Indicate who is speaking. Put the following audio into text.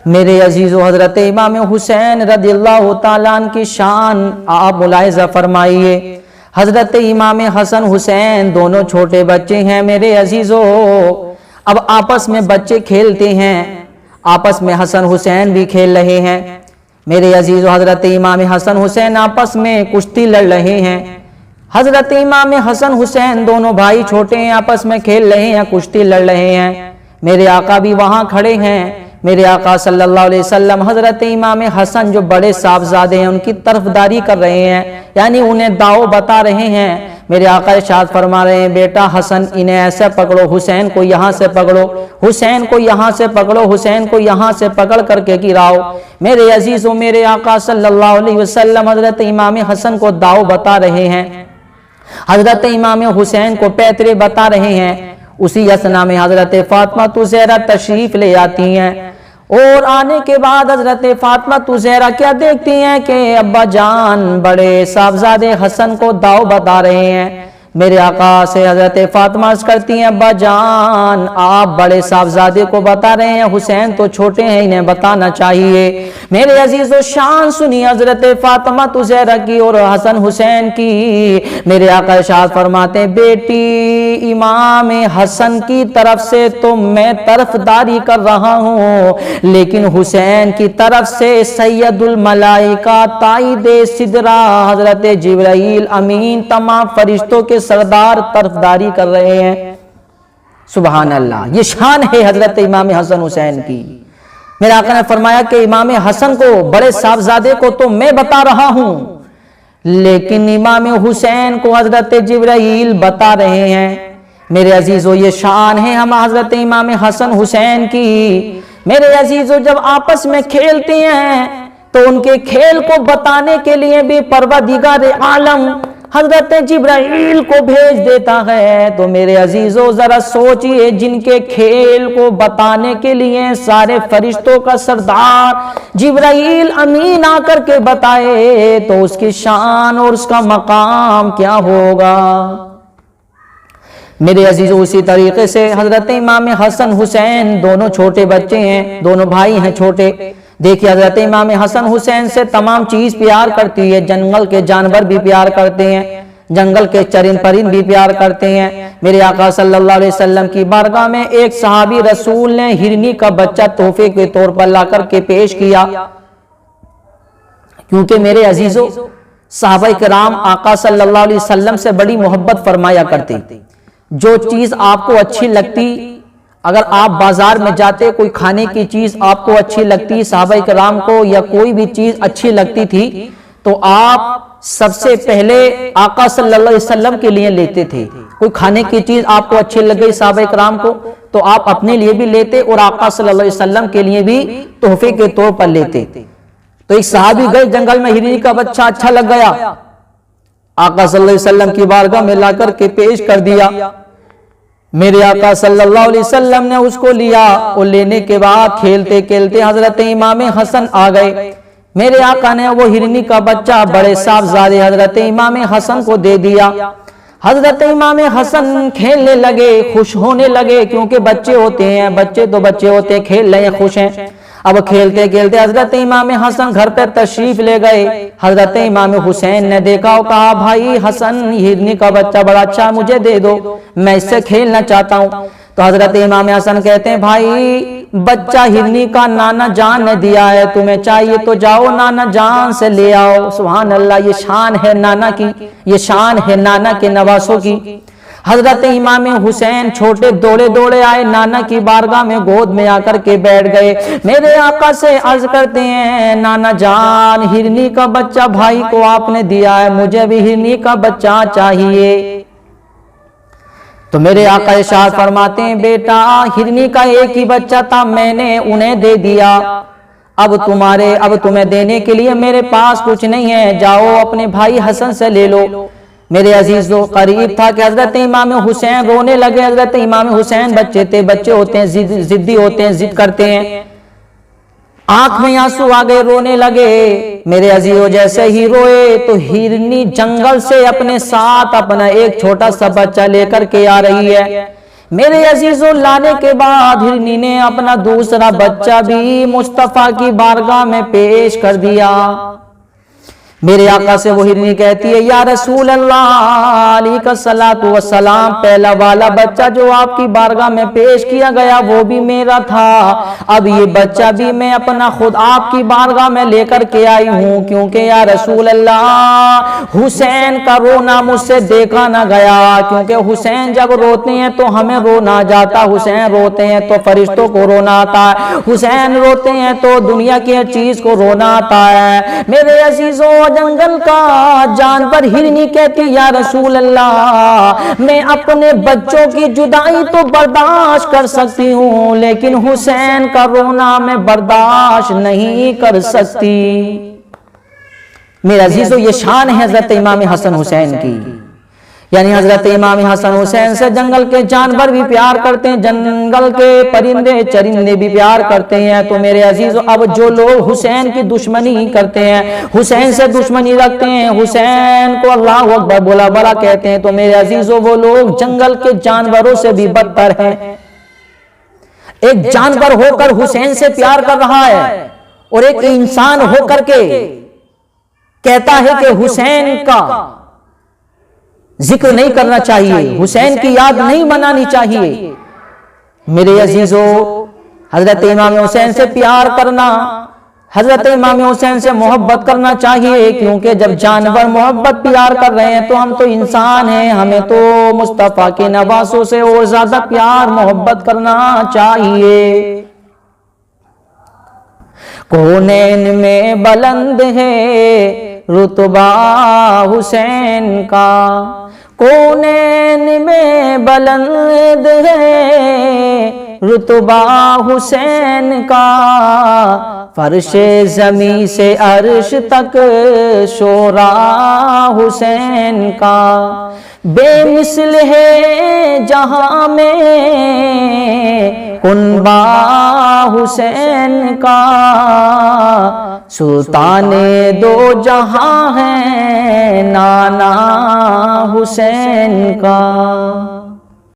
Speaker 1: मेरे अजीज़ो, हज़रत इमाम हुसैन रज़ियल्लाहु ताला अन्हु की शान आप मुलाहिज़ा फरमाइए। हज़रत इमाम हसन हुसैन दोनों छोटे बच्चे हैं मेरे अजीज़ो। अब आपस में बच्चे खेलते हैं, आपस में हसन हुसैन भी खेल रहे हैं मेरे अजीज़ो। हज़रत इमाम हसन हुसैन आपस में कुश्ती लड़ रहे हैं। हज़रत इमाम हसन हुसैन दोनों भाई छोटे हैं, आपस में खेल रहे हैं, कुश्ती लड़ रहे हैं। मेरे आका भी वहाँ खड़े हैं। मेरे आका सल्लल्लाहु अलैहि वसल्लम हज़रत इमाम हसन जो बड़े साहबजादे हैं उनकी तरफदारी कर रहे हैं, यानी उन्हें दाव बता रहे हैं। मेरे आका इरशाद फरमा रहे हैं, बेटा हसन इन्हें ऐसे पकड़ो, हुसैन को यहाँ से पकड़ो, हुसैन को यहाँ से पकड़ो, हुसैन को यहाँ से पकड़ करके गिराओ। मेरे अजीज़ों, मेरे आका सल्लल्लाहु अलैहि वसल्लम हज़रत इमाम हसन को दाव बता रहे हैं, हज़रत इमाम हुसैन को पैतरे बता रहे हैं। उसी असना में हज़रत फातिमा ज़हरा तशरीफ ले आती हैं और आने के बाद हज़रत फातिमा ज़हरा क्या देखती हैं कि अब्बा जान बड़े साहबजादे हसन को दाव बता रहे हैं। मेरे आका से हज़रत फातिमा अर्ज़ करती हैं, अब्बा जान आप बड़े साहबजादे को बता रहे हैं, हुसैन तो छोटे हैं, इन्हें बताना चाहिए। मेरे अजीज़ों, शान सुनी हज़रत फातिमा ज़हरा की और हसन हुसैन की। मेरे आका इरशाद फरमाते हैं, बेटी इमाम हसन की तरफ से तो मैं तरफदारी कर रहा हूँ, लेकिन हुसैन की तरफ से सैयदुल मलाइका ताइदे सिदरा हज़रत जिब्राइल अमीन तमाम फरिश्तों के सरदार तरफदारी कर रहे हैं। सुभान अल्लाह, ये शान है हजरत इमाम हसन हुसैन की। मेरे आका ने फरमाया कि इमाम हसन को, बड़े साहबजादे को तो मैं बता रहा हूं, लेकिन इमाम हुसैन को हजरत जिब्राइल बता रहे हैं। मेरे अजीजों, ये शान है हम हजरत इमाम हसन हुसैन की। मेरे अजीजों, जब आपस में खेलते हैं तो उनके खेल को बताने के लिए भी परवरदिगार आलम हजरत जिब्राइल को भेज देता है। तो मेरे अजीजों, जरा सोचिए, जिनके खेल को बताने के लिए सारे फरिश्तों का सरदार जिब्राइल अमीन आकर के बताए तो उसकी शान और उसका मकाम क्या होगा। मेरे अजीजों, उसी तरीके से हजरत इमाम हसन हुसैन दोनों छोटे बच्चे हैं, दोनों भाई हैं छोटे। देखिए, हजरत इमाम हसन हुसैन से तमाम चीज प्यार करती है, जंगल के जानवर भी प्यार करते हैं, जंगल के चरिंद परिंद भी प्यार करते हैं। मेरे आका सल्लल्लाहु अलैहि वसल्लम की बारगाह में एक सहाबी रसूल ने हिरनी का बच्चा तोहफे के तौर पर लाकर के पेश किया, क्योंकि मेरे अजीजों, सहाबा किराम आका सल्लल्लाहु अलैहि वसल्लम से बड़ी मोहब्बत फरमाया करते। जो चीज आपको अच्छी लगती, अगर आप बाजार में जाते, कोई खाने की चीज आपको अच्छी लगती, सहाबा किराम को या कोई भी चीज अच्छी लगती थी, तो आप सबसे पहले आका सल्लल्लाहु अलैहि वसल्लम के लिए लेते थे। कोई खाने की चीज आपको अच्छी लग गई सहाबा किराम को, तो आप अपने लिए भी लेते और आका सल्लल्लाहु अलैहि वसल्लम के लिए भी तोहफे के तौर पर लेते। तो एक सहाबी गए जंगल में, हिरनी का बच्चा अच्छा लग गया, आका सल्लल्लाहु अलैहि वसल्लम की बारगाह में लाकर के पेश कर दिया। मेरे आका सल्लल्लाहु अलैहि वसल्लम ने उसको लिया और लेने के बाद खेलते खेलते हजरत इमाम हसन आ गए। मेरे आका ने वो हिरनी का बच्चा बड़े साहबजादे हजरत इमाम हसन को दे दिया। हजरत इमाम हसन खेलने लगे, खुश होने लगे, क्योंकि बच्चे होते हैं, बच्चे तो बच्चे होते हैं, खेल रहे हैं, खुश हैं। अब खेलते खेलते हजरत इमाम हसन घर पर तशरीफ ले गए। हजरत इमाम हुसैन ने देखा और कहा, भाई हसन, हिरनी का बच्चा बड़ा अच्छा, मुझे दे दो, मैं इससे खेलना चाहता हूँ। तो हजरत इमाम हसन कहते हैं, भाई बच्चा हिरनी का नाना जान ने दिया है, तुम्हें चाहिए तो जाओ नाना जान से ले आओ। सुभान अल्लाह, ये शान है नाना की, ये शान है नाना के नवासों की। हजरत इमाम हुसैन छोटे दौड़े दौड़े आए, नाना की बारगाह में गोद में आकर के बैठ गए। मेरे आका से अर्ज करते हैं, नाना जान, हिरनी का बच्चा भाई को आपने दिया है, मुझे भी हिरनी का बच्चा चाहिए। तो मेरे आका इरशाद फरमाते हैं, बेटा हिरनी का एक ही बच्चा था, मैंने उन्हें दे दिया, अब तुम्हें देने के लिए मेरे पास कुछ नहीं है, जाओ अपने भाई हसन से ले लो। मेरे अजीजों, करीब था कि हजरत इमाम हुसैन रोने लगे। हजरत इमाम हुसैन बच्चे थे, बच्चे होते हैं, जिद्दी होते हैं, जिद करते हैं, आंख में आंसू आ गए, रोने लगे। मेरे अजीजों, जैसे ही रोए तो हिरनी जंगल से अपने साथ अपना एक छोटा सा बच्चा लेकर के आ रही है। मेरे अजीजों, लाने के बाद हिरनी ने अपना दूसरा बच्चा भी मुस्तफा की बारगाह में पेश कर दिया। मेरे आका से वो हिरनी कहती है, या रसूल अल्लाह अलैहिस्सलातु वस्सलाम, पहला वाला बच्चा जो आपकी बारगाह में पेश किया गया वो भी मेरा था, अब ये बच्चा भी मैं अपना खुद आपकी बारगाह में लेकर के आई हूँ, क्योंकि या रसूल अल्लाह हुसैन का रोना मुझसे देखा ना गया, क्योंकि हुसैन जब रोते हैं तो हमें रोना आ जाता, हुसैन रोते हैं तो फरिश्तों को रोना आता है, हुसैन रोते हैं तो दुनिया की हर चीज को रोना आता है। मेरे अजीजों, जंगल का जानवर हिरनी कहती, या रसूल अल्लाह, मैं अपने बच्चों की जुदाई तो बर्दाश्त कर सकती हूँ, लेकिन हुसैन का रोना मैं बर्दाश्त नहीं कर सकती। मेरे अजीजों, ये शान है हजरत इमाम हसन हुसैन की, यानी हजरत इमाम हसन हुसैन से जंगल के जानवर भी प्यार करते हैं, जंगल के परिंदे चरिंदे भी प्यार करते हैं। तो मेरे अजीजों, अब जो लोग हुसैन की दुश्मनी करते हैं, हुसैन से दुश्मनी रखते हैं, हुसैन को अल्लाह अकबर बोला बड़ा कहते हैं, तो मेरे अजीजों वो लोग जंगल के जानवरों से भी बदतर हैं। एक जानवर होकर हुसैन से प्यार कर रहा है और एक इंसान होकर के कहता है कि हुसैन का जिक्र नहीं करना चाहिए, हुसैन की याद नहीं मनानी चाहिए। मेरे अजीजों, हजरत इमाम हुसैन से प्यार करना, हजरत इमाम हुसैन से मोहब्बत करना चाहिए, क्योंकि जब जानवर मोहब्बत प्यार कर रहे हैं तो हम तो इंसान हैं, हमें तो मुस्तफा के नवासों से और ज्यादा प्यार मोहब्बत करना चाहिए। कौनैन में बुलंद है रुतबा हुसैन का, कौनैन में बुलंद है रुतबा हुसैन का, फर्शे जमी से अर्श तक शोरा हुसैन का, बेमिसल है जहां में कुनबा हुसैन का, सुल्ताने दो जहां है नाना हुसैन का।